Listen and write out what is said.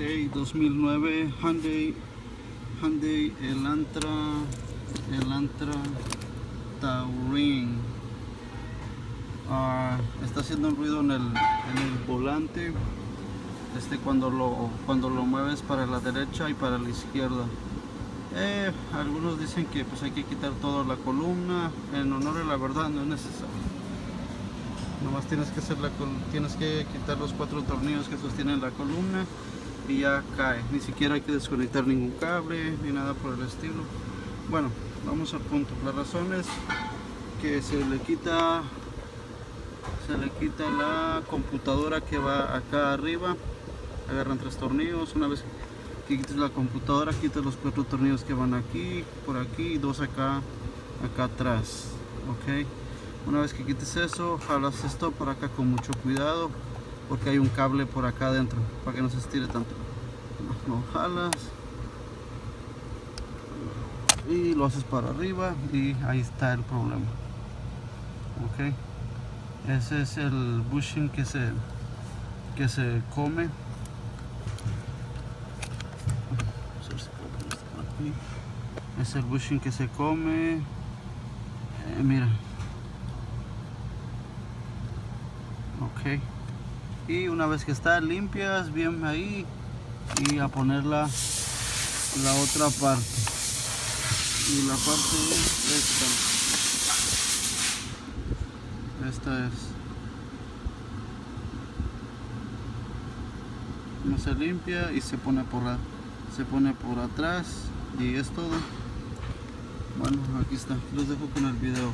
Ok, 2009 Hyundai Elantra Touring. Está haciendo un ruido en el volante cuando lo mueves para la derecha y para la izquierda. Algunos dicen que pues hay que quitar toda la columna. En honor a la verdad no es necesario. Nomás tienes que quitar los 4 tornillos que sostienen la columna y ya cae. Ni siquiera hay que desconectar ningún cable ni nada por el estilo. Bueno, vamos al punto. La razón es que se le quita la computadora que va acá arriba. Agarran 3 tornillos. Una vez que quites la computadora, quitas los 4 tornillos que van aquí, por aquí y 2 acá atrás. Ok, una vez que quites eso, jalas esto por acá con mucho cuidado porque hay un cable por acá adentro para que no se estire tanto. Lo jalas y lo haces para arriba y ahí está el problema. Ok, ese es el bushing que se come. Es el bushing que se come. Mira. Ok, y una vez que está, limpias bien ahí y a poner la otra parte. Y la parte es esta es. No se limpia y se pone por atrás y es todo. Bueno, aquí está, los dejo con el video.